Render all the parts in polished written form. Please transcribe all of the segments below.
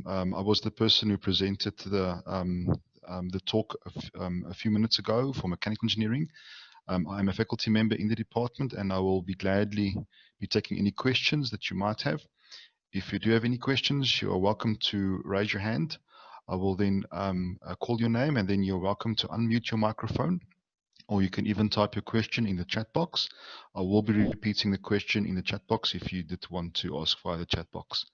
I was the person who presented the talk a few minutes ago for mechanical engineering. I'm a faculty member in the department, and I will be gladly be taking any questions that you might have. If you do have any questions, you are welcome to raise your hand. I will then call your name, and then you're welcome to unmute your microphone, or you can even type your question in the chat box. I will be repeating the question in the chat box if you did want to ask via the chat box.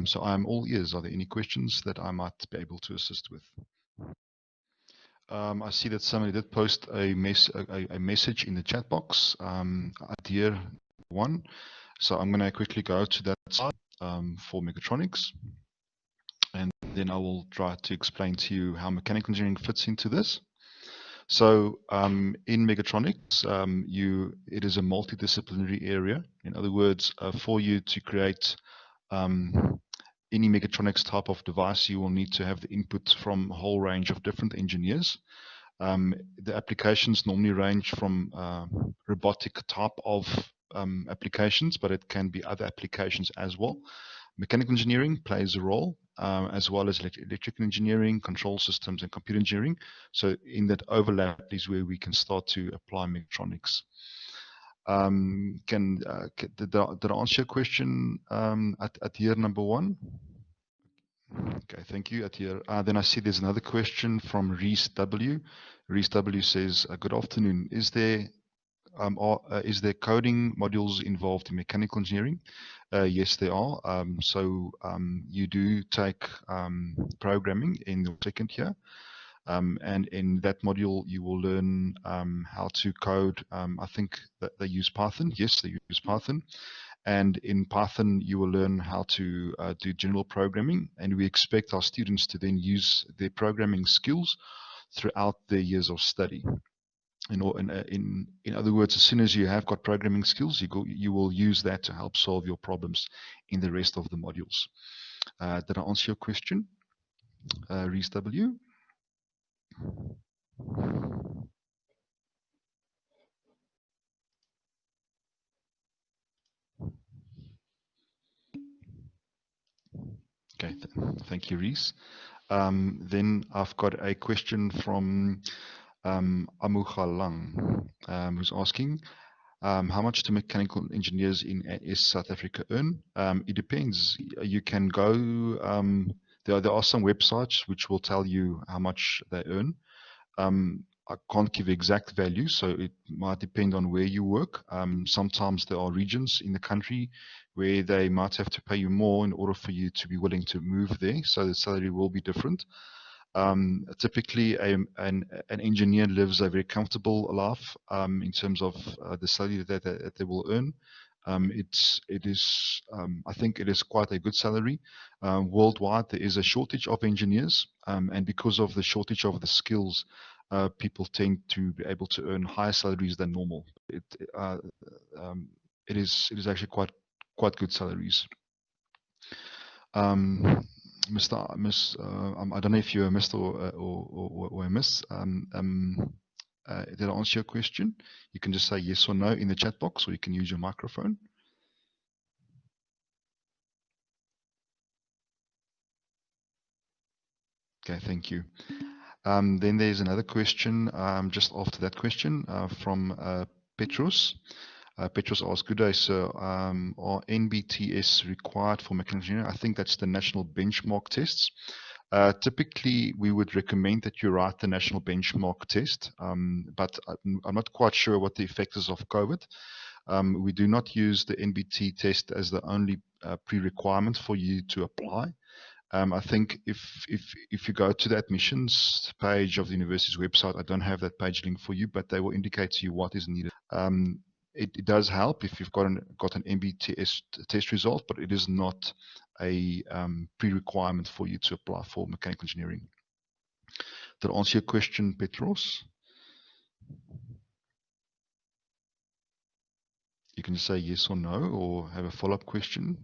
So I'm all ears. Are there any questions that I might be able to assist with? I see that somebody did post a message in the chat box, idea one. So I'm going to quickly go to that side for Mechatronics, and then I will try to explain to you how mechanical engineering fits into this. So in Mechatronics, it is a multidisciplinary area. In other words, for you to create any mechatronics type of device, you will need to have the input from a whole range of different engineers. The applications normally range from robotic type of applications, but it can be other applications as well. Mechanical engineering plays a role, as well as electrical engineering, control systems, and computer engineering. So in that overlap is where we can start to apply mechatronics. Did I answer your question at year number one? Okay, thank you, Atir. Then I see there's another question from Reese W. Reese W says, good afternoon. Is there coding modules involved in mechanical engineering? Yes, there are. You do take programming in the second year. And in that module, you will learn how to code. I think that they use Python. Yes, they use Python. And in Python, you will learn how to do general programming. And we expect our students to then use their programming skills throughout their years of study. In other words, as soon as you have got programming skills, you will use that to help solve your problems in the rest of the modules. Did I answer your question, Reese W? Okay, thank you, Reese. Then I've got a question from Amugalang, who's asking, how much do mechanical engineers in South Africa earn? It depends. You can go, there are some websites which will tell you how much they earn. I can't give exact value, so it might depend on where you work. Sometimes there are regions in the country where they might have to pay you more in order for you to be willing to move there, so the salary will be different. Typically, an engineer lives a very comfortable life in terms of the salary that they will earn. I think it is quite a good salary. Worldwide, there is a shortage of engineers, and because of the shortage of the skills, people tend to be able to earn higher salaries than normal. It is actually quite good salaries. I don't know if you're a Mr. or a Miss. Did I answer your question? You can just say yes or no in the chat box, or you can use your microphone. Okay, thank you. Then there's another question just after that question from Petros. Petros asked, good day, sir. Are NBTS required for mechanical engineering? I think that's the national benchmark tests. Typically, we would recommend that you write the national benchmark test, but I'm not quite sure what the effect is of COVID. We do not use the NBT test as the only pre-requirement for you to apply. I think if you go to the admissions page of the university's website, I don't have that page link for you, but they will indicate to you what is needed. It does help if you've got an MBTS test result, but it is not a pre-requirement for you to apply for mechanical engineering. Did I answer your question, Petros? You can just say yes or no, or have a follow-up question.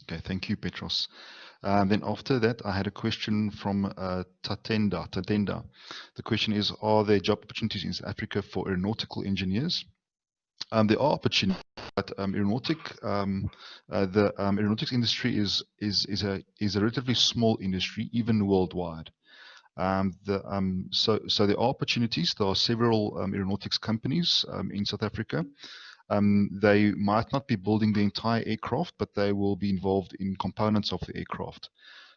Okay, thank you, Petros. Then after that, I had a question from Tatenda. The question is, are there job opportunities in South Africa for aeronautical engineers? There are opportunities. the aeronautics industry is a relatively small industry, even worldwide. So there are opportunities. There are several aeronautics companies in South Africa. They might not be building the entire aircraft, but they will be involved in components of the aircraft.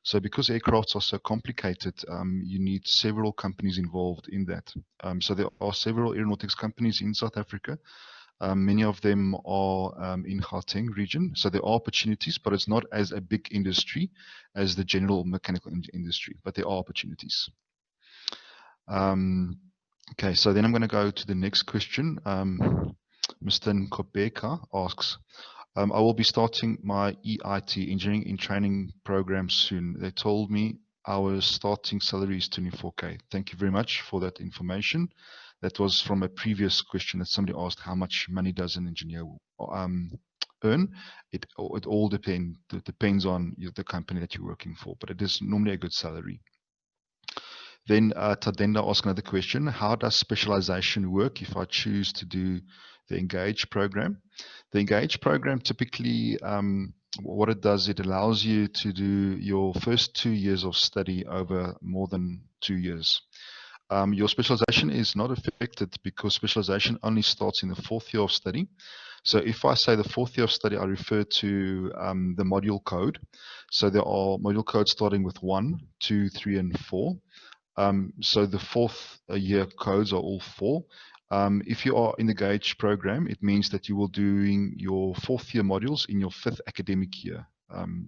So because aircrafts are so complicated, you need several companies involved in that. So there are several aeronautics companies in South Africa. Many of them are in Gauteng region. So there are opportunities, but it's not as a big industry as the general mechanical industry, but there are opportunities. Okay, so then I'm going to go to the next question. Mr. Nkobeka asks, I will be starting my EIT, Engineering in Training program soon. They told me our starting salary is 24K. Thank you very much for that information. That was from a previous question that somebody asked, how much money does an engineer earn? It all depends on the company that you're working for, but it is normally a good salary. Then Tadenda asked another question. How does specialization work if I choose to do the Engage program? The Engage program typically, what it does, it allows you to do your first 2 years of study over more than 2 years. Your specialization is not affected because specialization only starts in the 4th year of study. So if I say the 4th year of study, I refer to the module code. So there are module codes starting with 1, 2, 3, and 4. So the 4th year codes are all 4. If you are in the Gauge program, it means that you will doing your 4th year modules in your 5th academic year.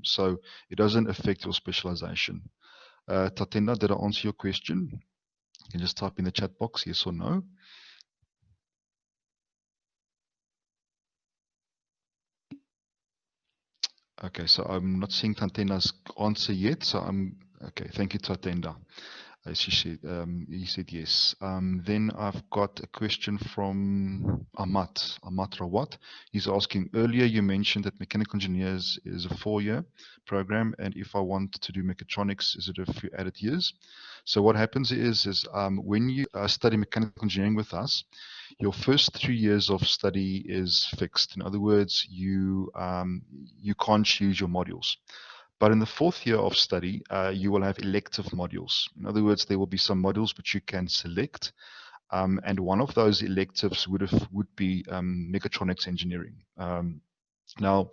So it doesn't affect your specialization. Tatenda, did I answer your question? You can just type in the chat box, yes or no. Okay, so I'm not seeing Tatenda's answer yet. So okay. Thank you, Tatenda. She said, he said yes. Then I've got a question from Amat Rawat. He's asking, earlier you mentioned that mechanical engineers is a 4-year program, and if I want to do mechatronics, is it a few added years? So what happens is when you study mechanical engineering with us, your first 3 years of study is fixed. In other words, you can't choose your modules. But in the 4th year of study, you will have elective modules. In other words, there will be some modules which you can select. And one of those electives would be mechatronics engineering. Now,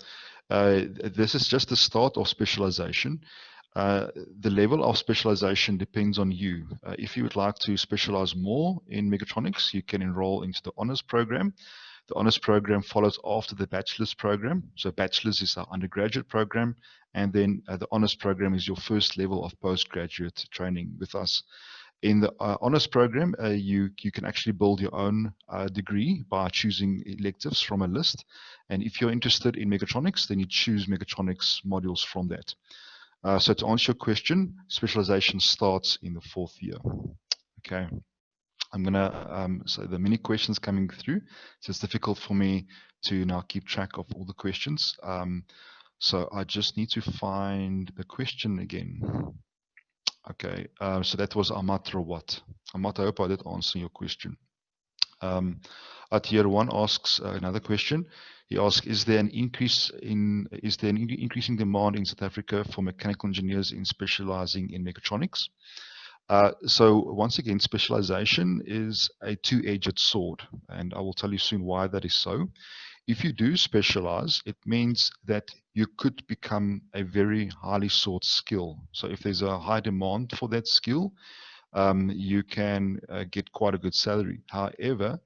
this is just the start of specialization. The level of specialization depends on you. If you would like to specialize more in mechatronics, you can enroll into the honors program. The honors program follows after the bachelor's program. So bachelor's is our undergraduate program, and then the honors program is your first level of postgraduate training with us. In the honors program, you can actually build your own degree by choosing electives from a list. And if you're interested in mechatronics, then you choose mechatronics modules from that. So to answer your question, specialization starts in the 4th year. Okay. I'm gonna so the many questions coming through, so it's difficult for me to now keep track of all the questions. So I just need to find the question again. Okay, so that was Amat Rawat. Amat, I hope I did answer your question. Tier 1 asks another question. He asks, is there an increasing demand in South Africa for mechanical engineers in specializing in mechatronics? So once again, specialization is a two-edged sword, and I will tell you soon why that is so. If you do specialize, it means that you could become a very highly sought skill. So if there's a high demand for that skill, you can get quite a good salary. However,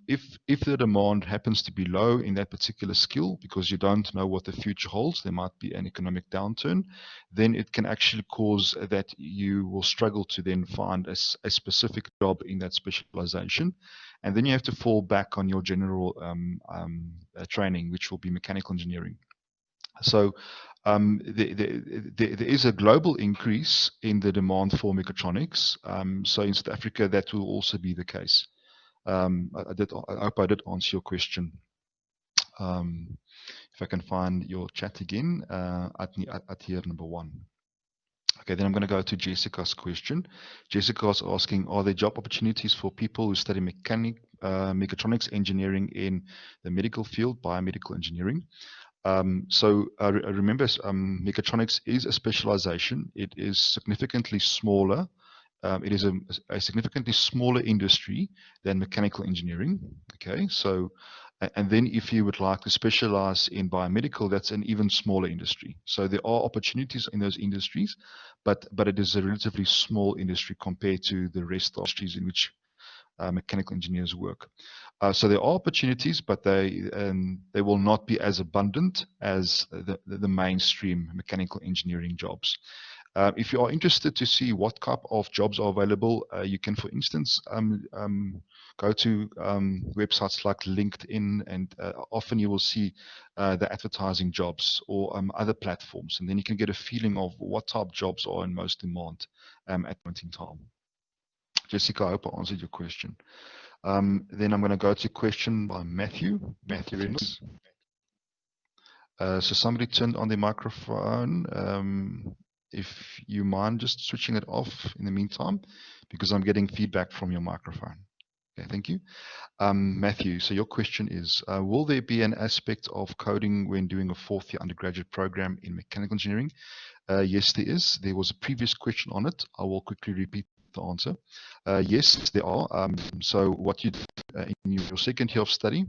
if the demand happens to be low in that particular skill because you don't know what the future holds, there might be an economic downturn, then it can actually cause that you will struggle to then find a specific job in that specialization. And then you have to fall back on your general training, which will be mechanical engineering. So there is a global increase in the demand for mechatronics. So in South Africa, that will also be the case. I hope I did answer your question. If I can find your chat again, at here number 1. Okay, then I'm going to go to Jessica's question. Jessica is asking, are there job opportunities for people who study mechatronics engineering in the medical field, biomedical engineering? Remember, mechatronics is a specialization. It is significantly smaller. It is a significantly smaller industry than mechanical engineering. Okay, so and then if you would like to specialize in biomedical, that's an even smaller industry. So there are opportunities in those industries, but it is a relatively small industry compared to the rest of industries in which mechanical engineers work. So there are opportunities, but they will not be as abundant as the mainstream mechanical engineering jobs. If you are interested to see what type of jobs are available, you can, for instance, go to websites like LinkedIn, and often you will see the advertising jobs, or other platforms, and then you can get a feeling of what type of jobs are in most demand at the point in time. Jessica, I hope I answered your question. Then I'm going to go to a question by Matthew. Matthew Reynolds. So somebody turned on their microphone. If you mind just switching it off in the meantime, because I'm getting feedback from your microphone. Okay, thank you. Matthew, so your question is, will there be an aspect of coding when doing a fourth-year undergraduate program in mechanical engineering? Yes, there is. There was a previous question on it. I will quickly repeat the answer. Yes, there are. So what you do in your second year of study,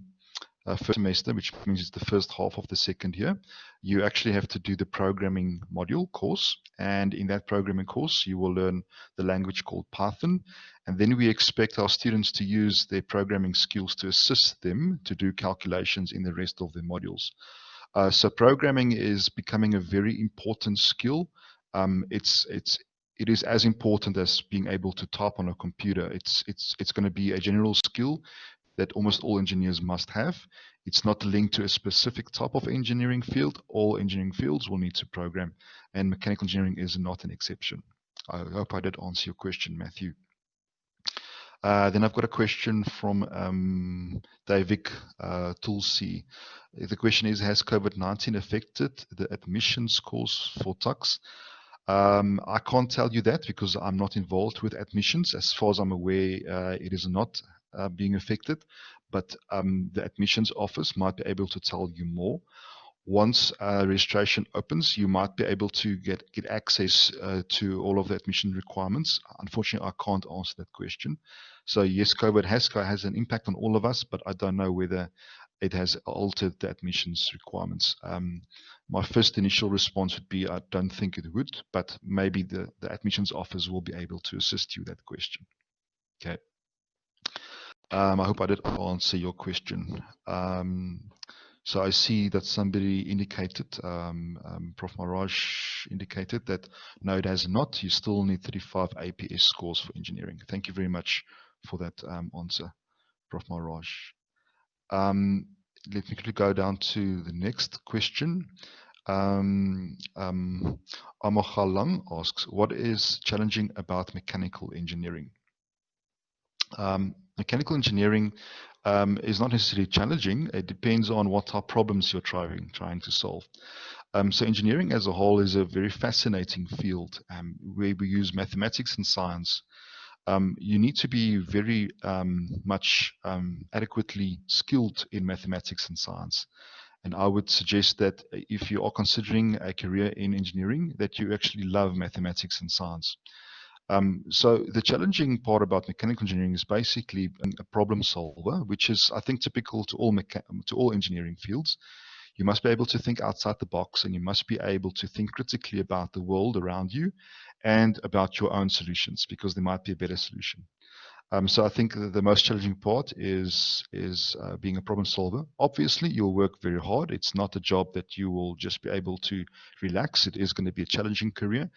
first semester, which means it's the first half of the second year, you actually have to do the programming module course. And in that programming course, you will learn the language called Python. And then we expect our students to use their programming skills to assist them to do calculations in the rest of the modules. So programming is becoming a very important skill. It is as important as being able to type on a computer. It's going to be a general skill that almost all engineers must have. It's not linked to a specific type of engineering field. All engineering fields will need to program, and mechanical engineering is not an exception. I hope I did answer your question, Matthew. Then I've got a question from Davik Tulsi. The question is, has COVID-19 affected the admissions course for TUCS? I can't tell you that because I'm not involved with admissions. As far as I'm aware, it is not being affected, but the admissions office might be able to tell you more. Once registration opens, you might be able to get access to all of the admission requirements. Unfortunately, I can't answer that question. So yes, COVID has an impact on all of us, but I don't know whether it has altered the admissions requirements. My first initial response would be, I don't think it would, but maybe the admissions office will be able to assist you with that question. Okay. I hope I did answer your question. So I see that somebody indicated, Prof. Maraj indicated that no, it has not. You still need 35 APS scores for engineering. Thank you very much for that answer, Prof. Maraj. Let me quickly go down to the next question. Amochalang asks, what is challenging about mechanical engineering? Mechanical engineering is not necessarily challenging. It depends on what type of problems you're trying to solve. So engineering as a whole is a very fascinating field where we use mathematics and science. You need to be very much adequately skilled in mathematics and science. And I would suggest that if you are considering a career in engineering, that you actually love mathematics and science. So the challenging part about mechanical engineering is basically a problem solver, which is, I think, typical to all engineering fields. You must be able to think outside the box, and you must be able to think critically about the world around you and about your own solutions, because there might be a better solution. So I think the most challenging part is being a problem solver. Obviously, you'll work very hard. It's not a job that you will just be able to relax. It is going to be a challenging career.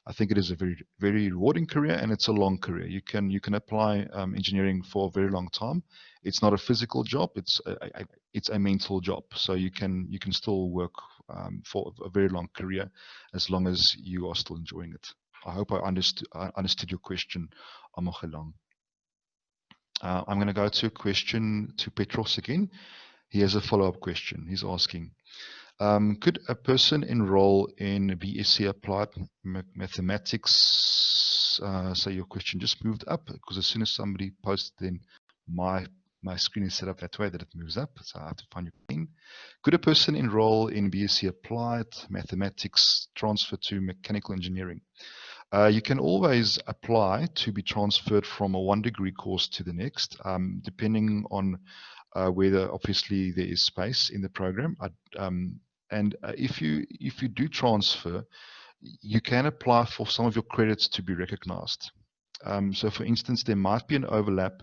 I think it is a very, very rewarding career, and it's a long career. You can apply engineering for a very long time. It's not a physical job. It's a mental job. So you can still work for a very long career as long as you are still enjoying it. I hope I understood your question, Amochelang. I'm going to go to a question to Petros again. He has a follow-up question. He's asking, Could a person enroll in BSc Applied Mathematics? So your question just moved up because as soon as somebody posts, then my screen is set up that way that it moves up. So I have to find your pin. Could a person enroll in BSc Applied Mathematics, transfer to Mechanical Engineering? You can always apply to be transferred from a 1 degree course to the next, depending on whether obviously there is space in the program. And if you do transfer, you can apply for some of your credits to be recognized. So for instance, there might be an overlap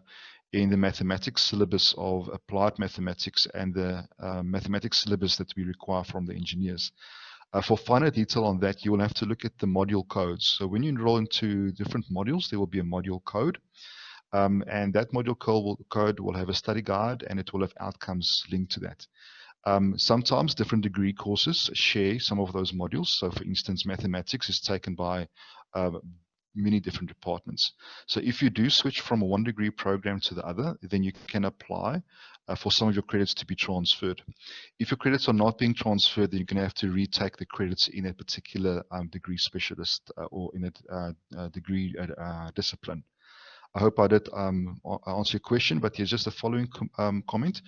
in the mathematics syllabus of applied mathematics and the mathematics syllabus that we require from the engineers. For finer detail on that, you will have to look at the module codes. So when you enroll into different modules, there will be a module code. And that module code will have a study guide and it will have outcomes linked to that. Sometimes different degree courses share some of those modules. So for instance, mathematics is taken by many different departments. So if you do switch from a 1 degree program to the other, then you can apply for some of your credits to be transferred. If your credits are not being transferred, then you're going to have to retake the credits in a particular degree specialist or in a degree discipline. I hope I did answer your question, but here's just the following comment.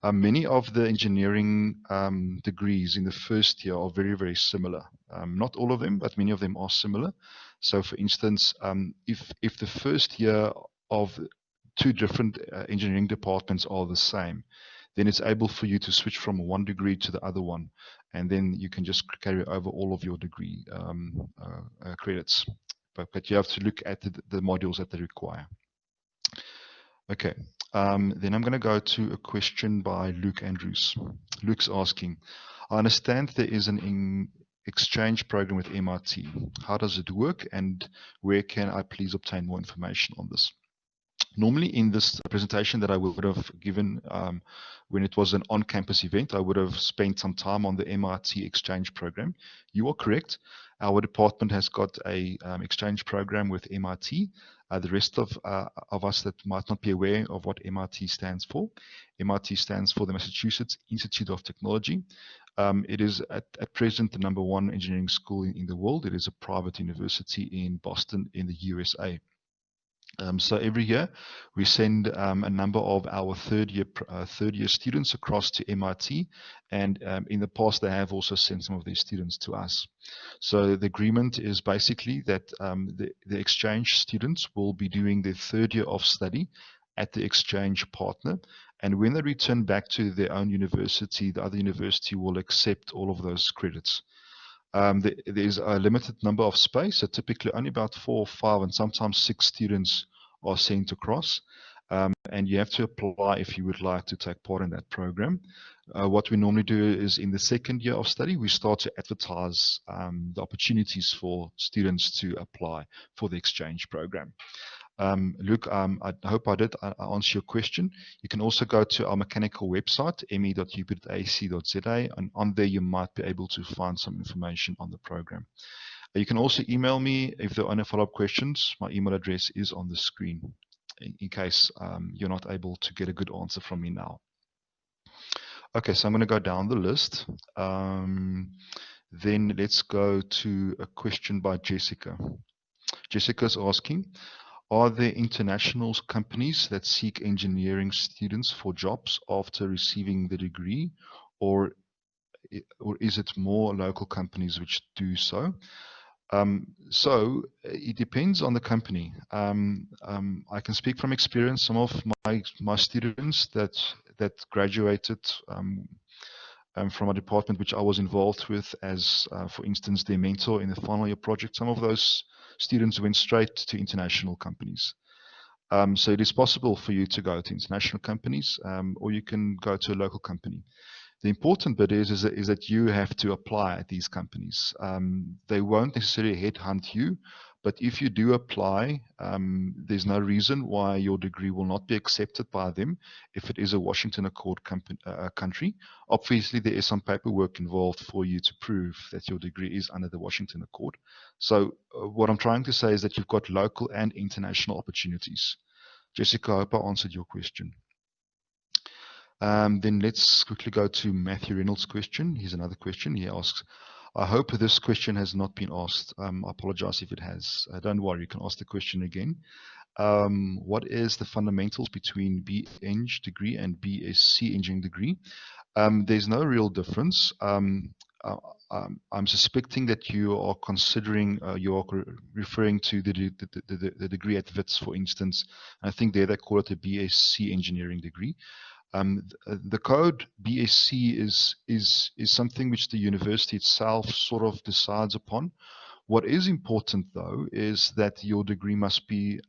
Many of the engineering degrees in the first year are very, very similar. Not all of them, but many of them are similar. So for instance, if the first year of 2 different engineering departments are the same, then it's able for you to switch from 1 degree to the other one, and then you can just carry over all of your degree credits. But you have to look at the modules that they require. Okay, then I'm going to go to a question by Luke Andrews. Luke's asking, I understand there is an exchange program with MIT. How does it work and where can I please obtain more information on this? Normally in this presentation that I would have given when it was an on-campus event, I would have spent some time on the MIT exchange program. You are correct. Our department has got a exchange program with MIT. The rest of us that might not be aware of what MIT stands for, MIT stands for the Massachusetts Institute of Technology. It is at present the #1 engineering school in the world. It is a private university in Boston in the USA. So every year we send a number of our third year students across to MIT, and in the past they have also sent some of their students to us. So the agreement is basically that the exchange students will be doing their 3rd year of study at the exchange partner, and when they return back to their own university, the other university will accept all of those credits. There's a limited number of space, so typically only about 4 or 5 and sometimes 6 students are sent across, and you have to apply if you would like to take part in that program. What we normally do is in the 2nd year of study, we start to advertise the opportunities for students to apply for the exchange program. Luke, I hope I did answer your question. You can also go to our mechanical website, me.up.ac.za, and on there you might be able to find some information on the program. You can also email me if there are any follow-up questions. My email address is on the screen in case you're not able to get a good answer from me now. Okay, so I'm going to go down the list. Then let's go to a question by Jessica. Jessica's asking, are there international companies that seek engineering students for jobs after receiving the degree, or is it more local companies which do so? So it depends on the company. I can speak from experience. Some of my students that graduated from a department which I was involved with as, for instance, their mentor in the final year project, some of those students went straight to international companies. So it is possible for you to go to international companies, or you can go to a local company. The important bit is that you have to apply at these companies. They won't necessarily headhunt you, but if you do apply, there's no reason why your degree will not be accepted by them if it is a Washington Accord country. Obviously, there is some paperwork involved for you to prove that your degree is under the Washington Accord. So what I'm trying to say is that you've got local and international opportunities. Jessica, I hope I answered your question. Then let's quickly go to Matthew Reynolds' question. Here's another question. He asks, I hope this question has not been asked. I apologize if it has. Don't worry, you can ask the question again. What is the fundamentals between B Eng degree and BSc engineering degree? There's no real difference. Uh, I'm suspecting that you are considering, you are referring to the degree at WITS, for instance. I think there they call it a BSc engineering degree. The code BSc is something which the university itself sort of decides upon. What is important, though, is that your degree must be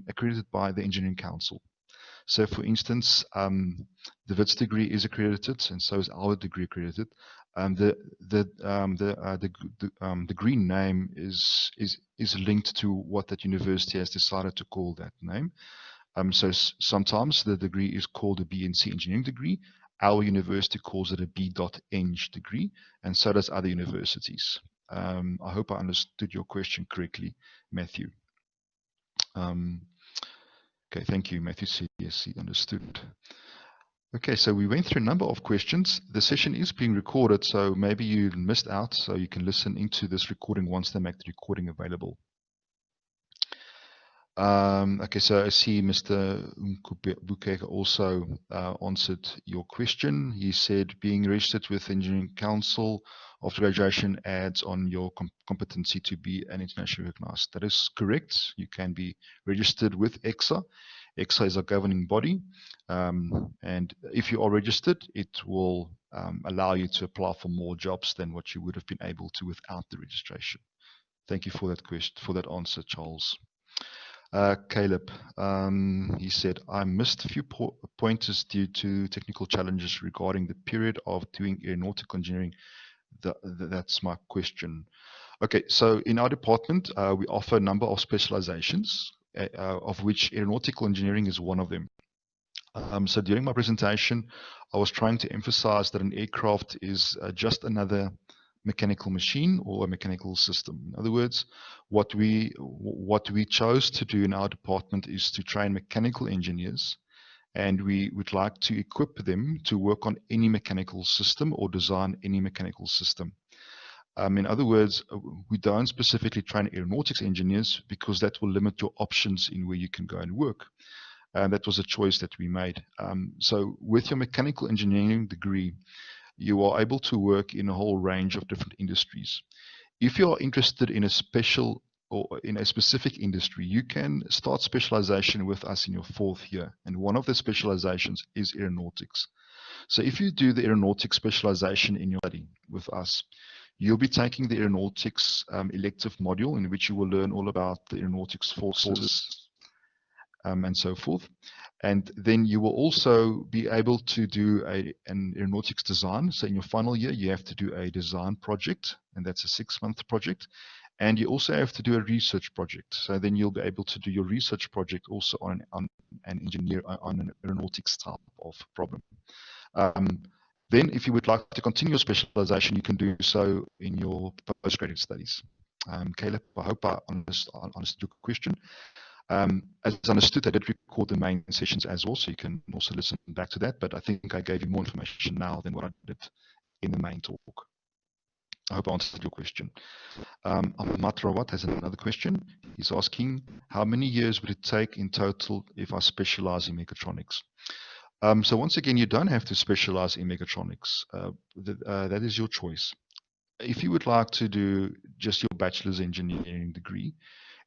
accredited by the Engineering Council. So, for instance, the WITS degree is accredited, and so is our degree accredited. The green name is linked to what that university has decided to call that name. So sometimes the degree is called a BNC engineering degree. Our university calls it a B.Eng degree, and so does other universities. I hope I understood your question correctly, Matthew. Okay, thank you. Matthew said yes, he understood. Okay, so we went through a number of questions. The session is being recorded, so maybe you missed out, so you can listen into this recording once they make the recording available. Okay, so I see Mr. Bukeke also answered your question. He said being registered with Engineering Council after graduation adds on your competency to be an internationally recognized. That is correct. You can be registered with EXA. EXA is a governing body, and if you are registered, it will allow you to apply for more jobs than what you would have been able to without the registration. Thank you for that question, for that answer, Charles. Caleb, he said, I missed a few pointers due to technical challenges regarding the period of doing aeronautical engineering. That's my question. Okay, so in our department, we offer a number of specializations, of which aeronautical engineering is one of them. So during my presentation, I was trying to emphasize that an aircraft is just another mechanical machine or a mechanical system. In other words, what we chose to do in our department is to train mechanical engineers, and we would like to equip them to work on any mechanical system or design any mechanical system. In other words, we don't specifically train aeronautics engineers because that will limit your options in where you can go and work. That was a choice that we made. So with your mechanical engineering degree, you are able to work in a whole range of different industries. If you are interested in a special or in a specific industry, you can start specialization with us in your 4th year. And one of the specializations is aeronautics. So if you do the aeronautics specialization in your study with us, you'll be taking the aeronautics elective module, in which you will learn all about the aeronautics forces and so forth. And then you will also be able to do an aeronautics design. So in your final year, you have to do a design project, and that's a 6-month project. And you also have to do a research project. So then you'll be able to do your research project also on an aeronautics type of problem. Then if you would like to continue your specialization, you can do so in your postgraduate studies. Caleb, I hope I understood your question. As understood, I did record the main sessions as well, so you can also listen back to that, but I think I gave you more information now than what I did in the main talk. I hope I answered your question. Ahmad Rawat has another question. He's asking, how many years would it take in total if I specialize in mechatronics? So once again, you don't have to specialize in mechatronics. That is your choice. If you would like to do just your bachelor's engineering degree,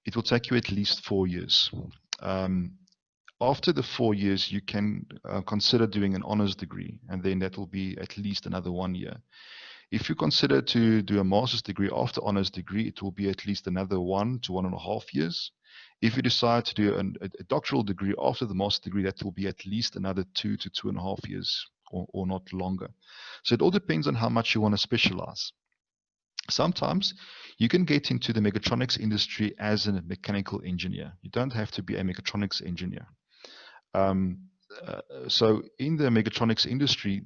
it will take you at least 4 years. After the 4 years, you can consider doing an honors degree, and then that will be at least another 1 year. If you consider to do a master's degree after honors degree, it will be at least another 1 to 1.5 years. If you decide to do a doctoral degree after the master's degree, that will be at least another 2 to 2.5 years, or not longer. So it all depends on how much you want to specialize. Sometimes you can get into the mechatronics industry as a mechanical engineer. You don't have to be a mechatronics engineer. So in the mechatronics industry,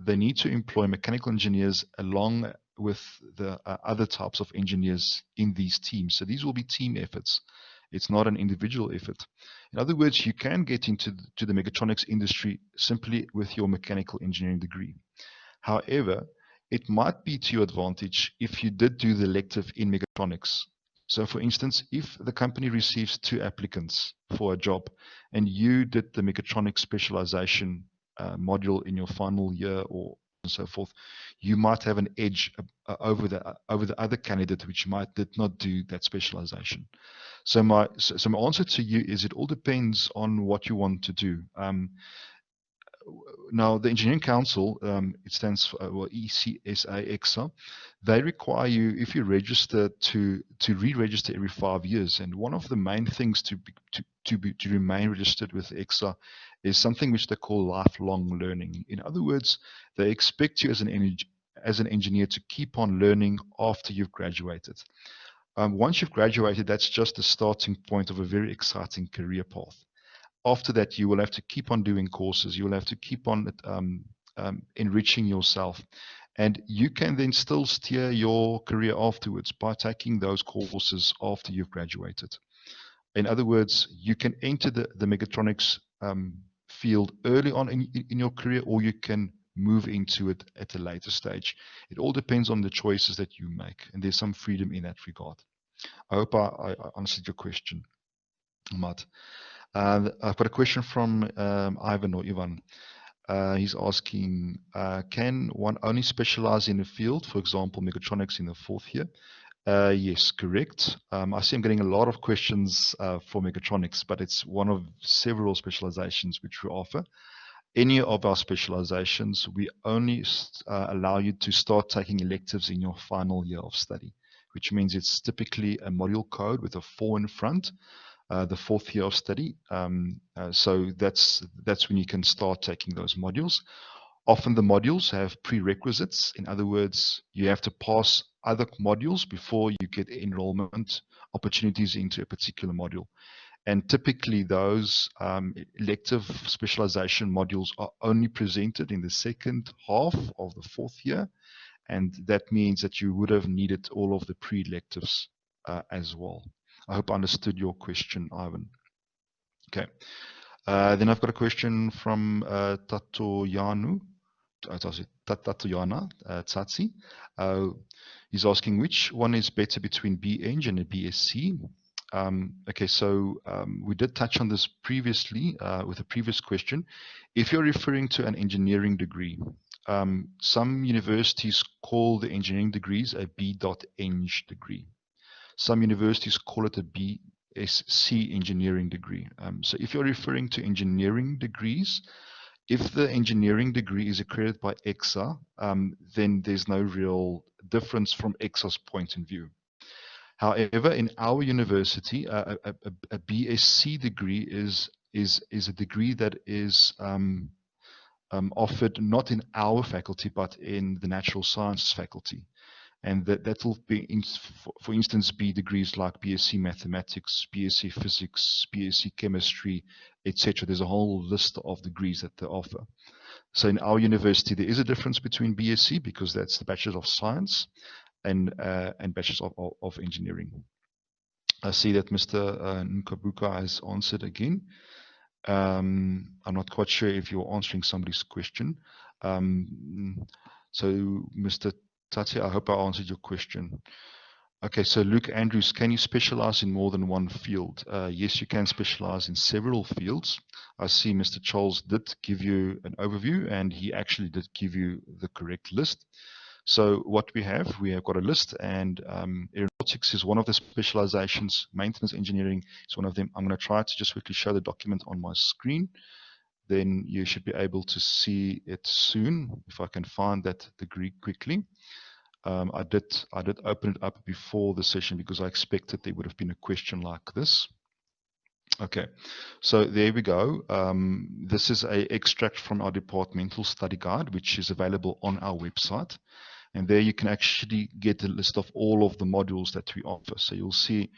they need to employ mechanical engineers along with the other types of engineers in these teams. So these will be team efforts. It's not an individual effort. In other words, you can get into the mechatronics industry simply with your mechanical engineering degree. However, it might be to your advantage if you did do the elective in mechatronics. So for instance, if the company receives 2 applicants for a job and you did the mechatronics specialization module in your final year or and so forth, you might have an edge over the other candidate which did not do that specialization. So my answer to you is it all depends on what you want to do. Now, the Engineering Council, it stands for ECSA, they require you, if you register, to re-register every 5 years. And one of the main things to remain registered with EXA is something which they call lifelong learning. In other words, they expect you as an engineer to keep on learning after you've graduated. Once you've graduated, that's just the starting point of a very exciting career path. After that, you will have to keep on doing courses. You will have to keep on enriching yourself. And you can then still steer your career afterwards by taking those courses after you've graduated. In other words, you can enter the mechatronics field early on in your career, or you can move into it at a later stage. It all depends on the choices that you make, and there's some freedom in that regard. I hope I answered your question, Ahmad. I've got a question from Ivan or Ivan. He's asking, can one only specialize in a field, for example, mechatronics in the 4th year? Yes, correct. I see I'm getting a lot of questions for mechatronics, but it's one of several specializations which we offer. Any of our specializations, we only allow you to start taking electives in your final year of study, which means it's typically a module code with a 4 in front. The 4th year of study. So that's when you can start taking those modules. Often the modules have prerequisites. In other words, you have to pass other modules before you get enrollment opportunities into a particular module. And typically those elective specialization modules are only presented in the second half of the 4th year. And that means that you would have needed all of the pre-electives as well. I hope I understood your question, Ivan. Okay. Then I've got a question from Tatoyana Tsatsi. He's asking which one is better between B Eng and a BSc. Okay, so we did touch on this previously with a previous question. If you're referring to an engineering degree, some universities call the engineering degrees a B.Eng degree. Some universities call it a BSc engineering degree. So if you're referring to engineering degrees, if the engineering degree is accredited by EXA, then there's no real difference from EXA's point of view. However, in our university, a BSc degree is a degree that is offered not in our faculty, but in the natural sciences faculty. And that will be, for instance, be degrees like BSc Mathematics, BSc Physics, BSc Chemistry, etc. There's a whole list of degrees that they offer. So in our university, there is a difference between BSc because that's the Bachelor of Science and Bachelor of Engineering. I see that Mr. Nkabuka has answered again. I'm not quite sure if you're answering somebody's question. So Mr. Tati, I hope I answered your question. Okay, so Luke Andrews, can you specialize in more than one field? Yes, you can specialize in several fields. I see Mr. Charles did give you an overview, and he actually did give you the correct list. So what we have got a list, and aeronautics is one of the specializations. Maintenance engineering is one of them. I'm going to try to just quickly show the document on my screen. Then you should be able to see it soon, if I can find that degree quickly. I did open it up before the session because I expected there would have been a question like this. Okay, so there we go. This is an extract from our departmental study guide, which is available on our website. And there you can actually get a list of all of the modules that we offer. So you'll see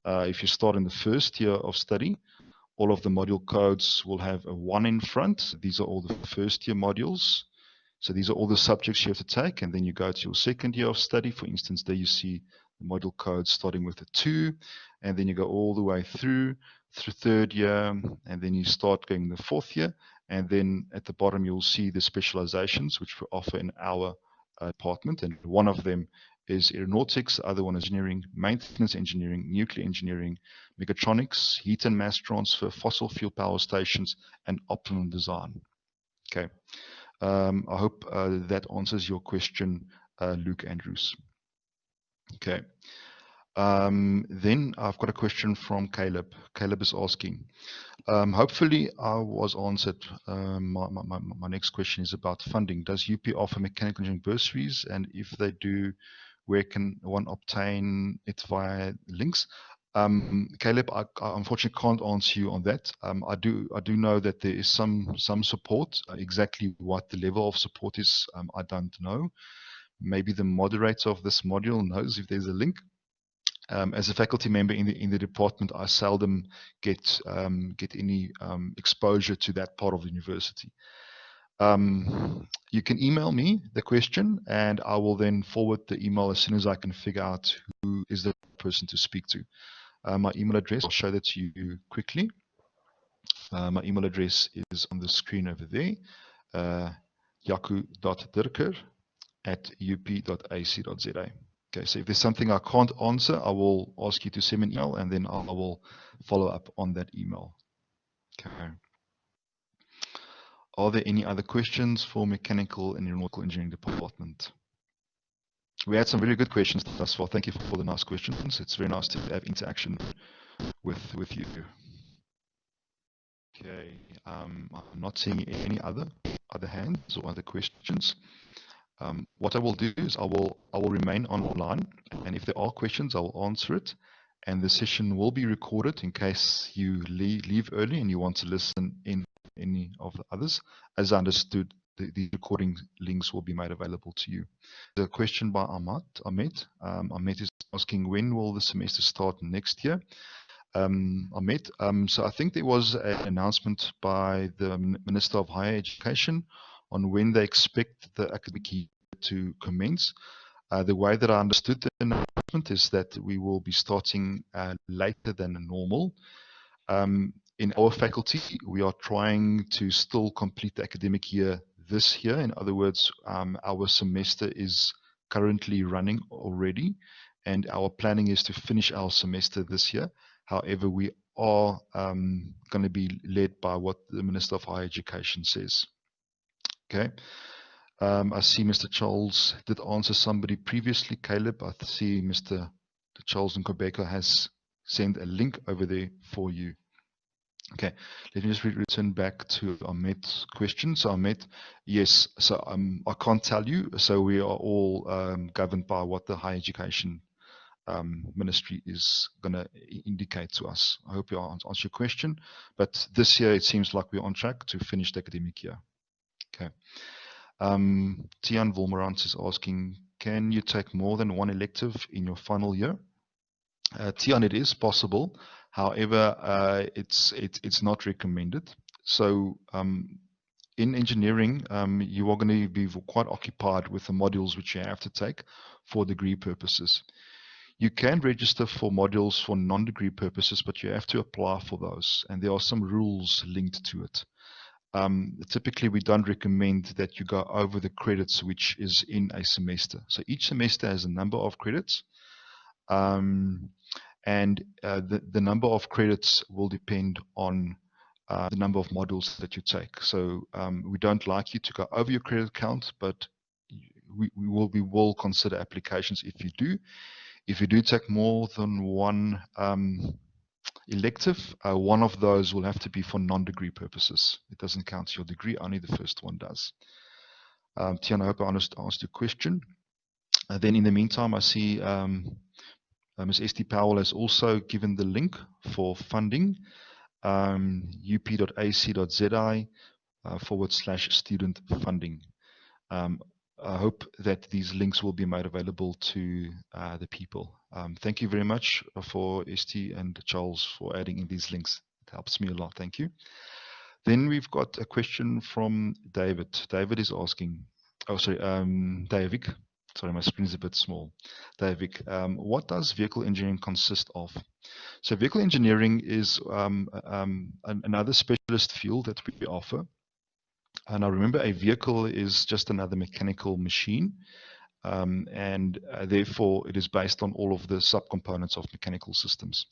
if you start in the 1st year of study, all of the module codes will have a 1 in front. These are all the 1st year modules. So these are all the subjects you have to take, and then you go to your second year of study. For instance, there you see the module code starting with a 2, and then you go all the way through third year, and then you start going the fourth year, and then at the bottom you'll see the specializations which we offer in our department, and one of them is aeronautics, the other one is engineering, maintenance engineering, nuclear engineering, mechatronics, heat and mass transfer, fossil fuel power stations, and optimum design. Okay. I hope that answers your question, Luke Andrews. Okay. Then I've got a question from Caleb. Caleb is asking, hopefully I was answered. My next question is about funding. Does UP offer mechanical engineering bursaries? And if they do, where can one obtain it via links? Caleb, I unfortunately can't answer you on that. I do know that there is some support. Exactly what the level of support is, I don't know. Maybe the moderator of this module knows if there's a link. As a faculty member in the department, I seldom get any exposure to that part of the university. You can email me the question, and I will then forward the email as soon as I can figure out who is the person to speak to. My email address, I'll show that to you quickly. My email address is on the screen over there, jaco.dirker@up.ac.za. Okay, so if there's something I can't answer, I will ask you to send an email, and then I will follow up on that email. Okay. Are there any other questions for Mechanical and Aeronautical Engineering Department? We had some really good questions thus far. Thank you for the nice questions. It's very nice to have interaction with you. Okay, I'm not seeing any other hands or other questions. What I will do is I will remain online, and if there are questions, I will answer it. And the session will be recorded in case you leave early and you want to listen in any of the others. As I understood, the recording links will be made available to you. The question by Ahmed. Ahmed is asking, when will the semester start next year? Ahmed, so I think there was an announcement by the Minister of Higher Education on when they expect the academic year to commence. The way that I understood the announcement is that we will be starting later than normal. In our faculty, we are trying to still complete the academic year this year. In other words, our semester is currently running already, and our planning is to finish our semester this year. However, we are going to be led by what the Minister of Higher Education says. Okay. I see Mr. Charles did answer somebody previously, Caleb. I see Mr. Charles Nkobeko has sent a link over there for you. Okay, let me just return back to Ahmed's question. So Ahmed, yes, so I can't tell you. So we are all governed by what the Higher Education Ministry is going to indicate to us. I hope you answer your question. But this year, it seems like we're on track to finish the academic year. Okay. Tian Volmerant is asking, can you take more than one elective in your final year? Tian, it is possible. However, it's not recommended. So in engineering, you are going to be quite occupied with the modules which you have to take for degree purposes. You can register for modules for non-degree purposes, but you have to apply for those, and there are some rules linked to it. Typically, we don't recommend that you go over the credits which is in a semester. So each semester has a number of credits, and the number of credits will depend on the number of modules that you take. So we don't like you to go over your credit count, but we will consider applications if you do. If you do take more than one elective, one of those will have to be for non-degree purposes. It doesn't count your degree, only the first one does. Tiana, I hope I answered your question. Then in the meantime, I see Ms. St. Powell has also given the link for funding, up.ac.za/student funding. I hope that these links will be made available to the people. Thank you very much for St. and Charles for adding in these links. It helps me a lot. Thank you. Then we've got a question from David. David is asking, Oh, sorry, Davik. Sorry, my screen is a bit small. Davik, what does vehicle engineering consist of? So vehicle engineering is another specialist field that we offer. And I remember a vehicle is just another mechanical machine, and therefore it is based on all of the subcomponents of mechanical systems.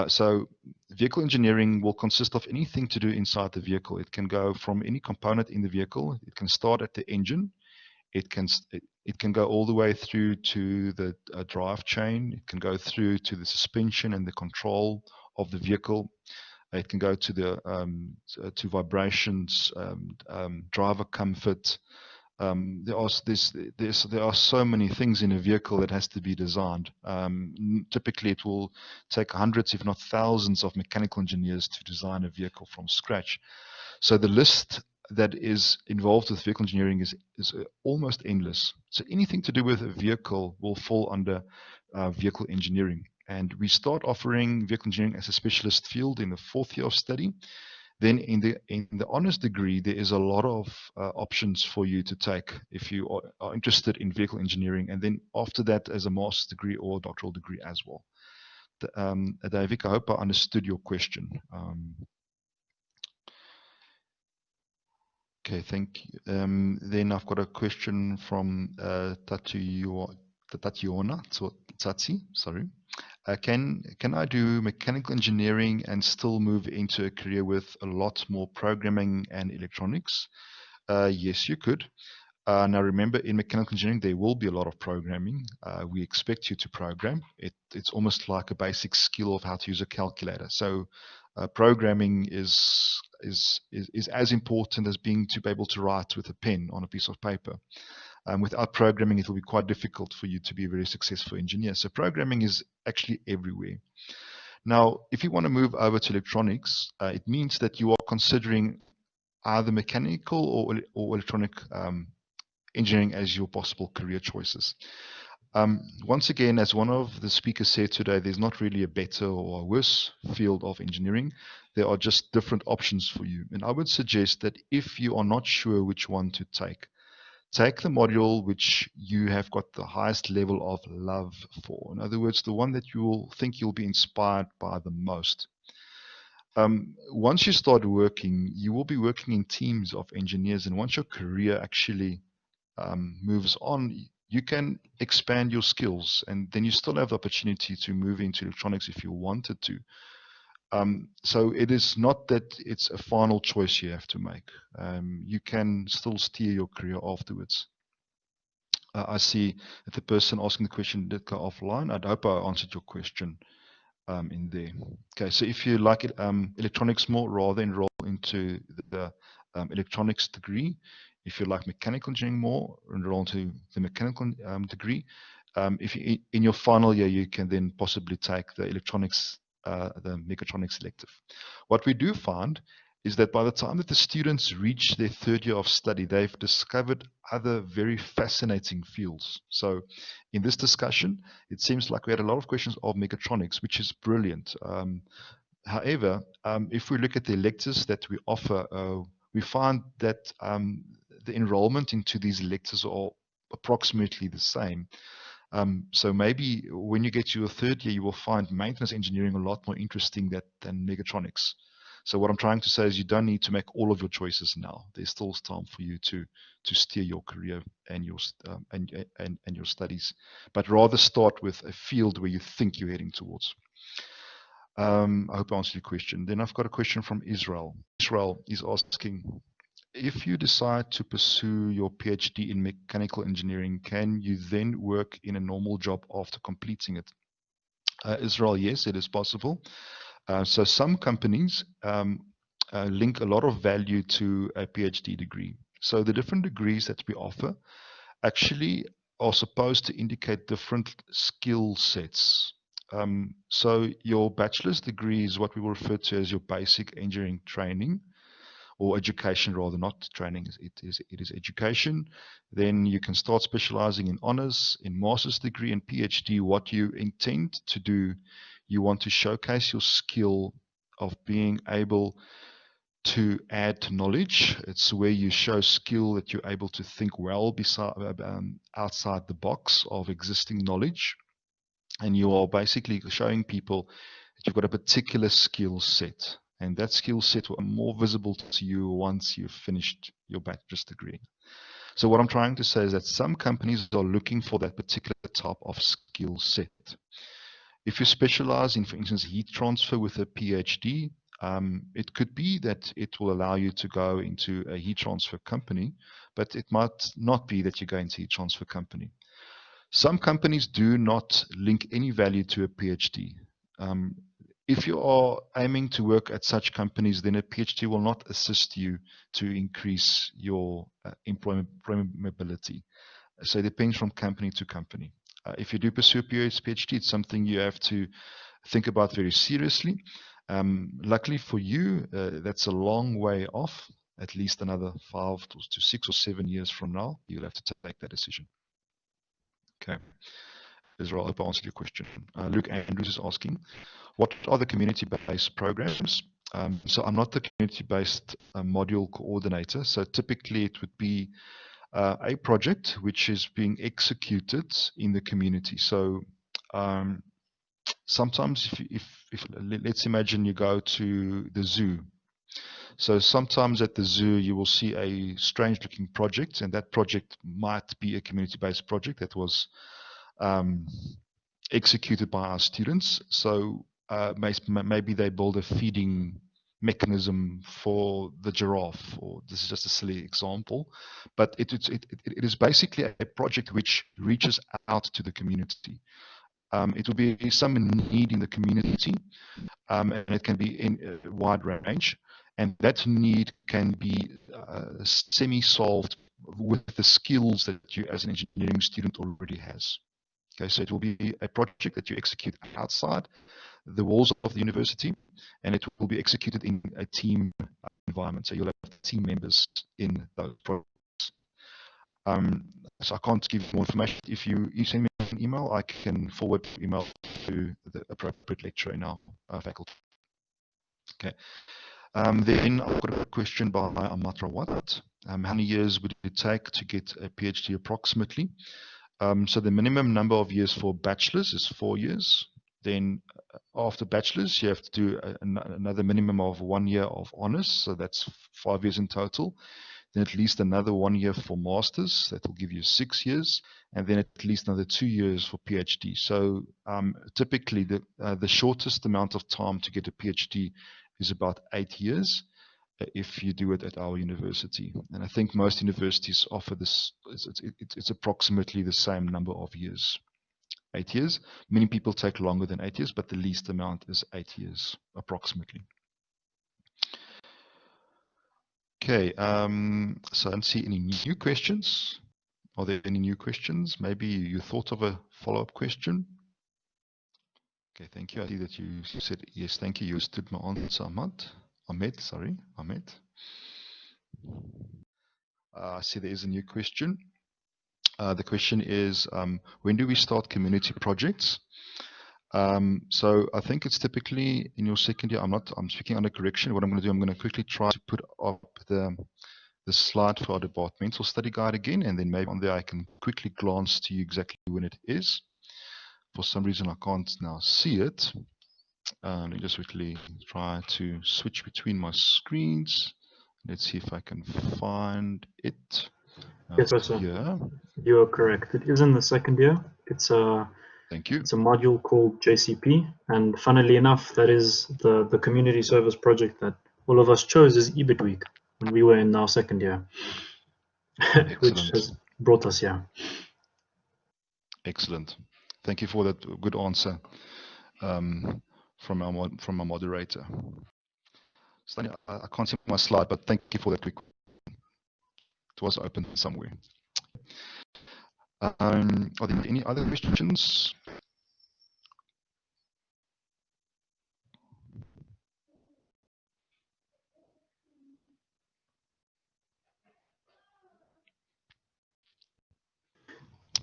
So vehicle engineering will consist of anything to do inside the vehicle. It can go from any component in the vehicle. It can start at the engine. It can go all the way through to the drive chain. It can go through to the suspension and the control of the vehicle. It can go to the to vibrations, driver comfort. There are so many things in a vehicle that has to be designed. Typically, it will take hundreds, if not thousands, of mechanical engineers to design a vehicle from scratch. So the list that is involved with vehicle engineering is almost endless. So anything to do with a vehicle will fall under vehicle engineering. And we start offering vehicle engineering as a specialist field in the 4th year of study. Then in the honors degree, there is a lot of options for you to take if you are interested in vehicle engineering. And then after that, as a master's degree or doctoral degree as well. Davik, I hope I understood your question. Okay, thank you. Then I've got a question from Tatiana Tsatsi, sorry. Can I do mechanical engineering and still move into a career with a lot more programming and electronics? Yes, you could. Now remember, in mechanical engineering, there will be a lot of programming. We expect you to program. It's almost like a basic skill of how to use a calculator. So programming is as important as being to be able to write with a pen on a piece of paper. Without programming, it will be quite difficult for you to be a very successful engineer. So programming is actually everywhere. Now, if you want to move over to electronics, it means that you are considering either mechanical or electronic engineering as your possible career choices. Once again, as one of the speakers said today, there's not really a better or a worse field of engineering. There are just different options for you. And I would suggest that if you are not sure which one to take the module which you have got the highest level of love for. In other words, the one that you will think you'll be inspired by the most. Once you start working, you will be working in teams of engineers, and once your career actually moves on, you can expand your skills, and then you still have the opportunity to move into electronics if you wanted to. So it is not that it's a final choice you have to make. You can still steer your career afterwards. I see that the person asking the question did go offline. I hope I answered your question in there. Okay, so if you like it, electronics more, rather enroll into the electronics degree. If you like mechanical engineering more, enroll into the mechanical degree. If you, in your final year, you can then possibly take the electronics, the mechatronics elective. What we do find is that by the time that the students reach their 3rd year of study, they've discovered other very fascinating fields. So in this discussion, it seems like we had a lot of questions of mechatronics, which is brilliant. However, if we look at the electives that we offer, we find that the enrollment into these electives are approximately the same. So maybe when you get to your 3rd year, you will find maintenance engineering a lot more interesting than mechatronics. So what I'm trying to say is you don't need to make all of your choices now. There's still time for you to steer your career and your and your studies, but rather start with a field where you think you're heading towards. I hope I answered your question. Then I've got a question from Israel. Israel is asking, if you decide to pursue your PhD in mechanical engineering, can you then work in a normal job after completing it? Israel, yes, it is possible. So some companies link a lot of value to a PhD degree. So the different degrees that we offer actually are supposed to indicate different skill sets. So your bachelor's degree is what we will refer to as your basic engineering training, or education rather, not training. It is education. Then you can start specializing in honors, in master's degree and PhD. What you intend to do, you want to showcase your skill of being able to add knowledge. It's where you show skill that you're able to think well outside the box of existing knowledge. And you are basically showing people that you've got a particular skill set. And that skill set will be more visible to you once you've finished your bachelor's degree. So what I'm trying to say is that some companies are looking for that particular type of skill set. If you specialize in, for instance, heat transfer with a PhD, it could be that it will allow you to go into a heat transfer company, but it might not be that you go into a heat transfer company. Some companies do not link any value to a PhD. If you are aiming to work at such companies, then a PhD will not assist you to increase your employability. So it depends from company to company. If you do pursue a PhD, it's something you have to think about very seriously. Luckily for you, that's a long way off, at least another 5 to 6 or 7 years from now. You'll have to take that decision. Okay. Israel, I hope I answered your question. Luke Andrews is asking, what are the community-based programs? So I'm not the community-based module coordinator. So typically it would be a project which is being executed in the community. So sometimes if let's imagine you go to the zoo. So sometimes at the zoo you will see a strange looking project, and that project might be a community-based project that was executed by our students. So maybe they build a feeding mechanism for the giraffe, or this is just a silly example, but it is basically a project which reaches out to the community. It will be some need in the community, and it can be in a wide range, and that need can be semi-solved with the skills that you as an engineering student already has. Okay, so it will be a project that you execute outside the walls of the university, and it will be executed in a team environment. So you'll have team members in those projects. So I can't give you more information. If you send me an email, I can forward the email to the appropriate lecturer in our faculty. Okay. Then I've got a question by Amatra Watt. How many years would it take to get a PhD approximately? So the minimum number of years for bachelor's is 4 years. Then after bachelor's, you have to do another minimum of 1 year of honors. So that's 5 years in total. Then at least another 1 year for master's. That will give you 6 years. And then at least another 2 years for PhD. So typically the shortest amount of time to get a PhD is about 8 years. If you do it at our university. And I think most universities offer this, it's approximately the same number of years, 8 years. Many people take longer than 8 years, but the least amount is 8 years, approximately. Okay, so I don't see any new questions. Are there any new questions? Maybe you thought of a follow-up question? Okay, thank you. I see that you said, yes, thank you. You understood my answer, Ahmed, sorry, Ahmed. I see there is a new question. The question is, when do we start community projects? So I think it's typically in your second year. I'm speaking under correction. What I'm going to do, I'm going to quickly try to put up the slide for our departmental study guide again, and then maybe on there I can quickly glance to you exactly when it is. For some reason I can't now see it. Let me just quickly try to switch between my screens. Let's see if I can find it. Yes, Professor. Yeah. You are correct. It is in the second year. It's a Thank you. It's a module called JCP, and funnily enough, that is the community service project that all of us chose as EBIT week when we were in our second year, which has brought us here. Excellent. Thank you for that good answer from our moderator. Stani, I can't see my slide, but thank you for that quick. It was open somewhere. Are there any other questions?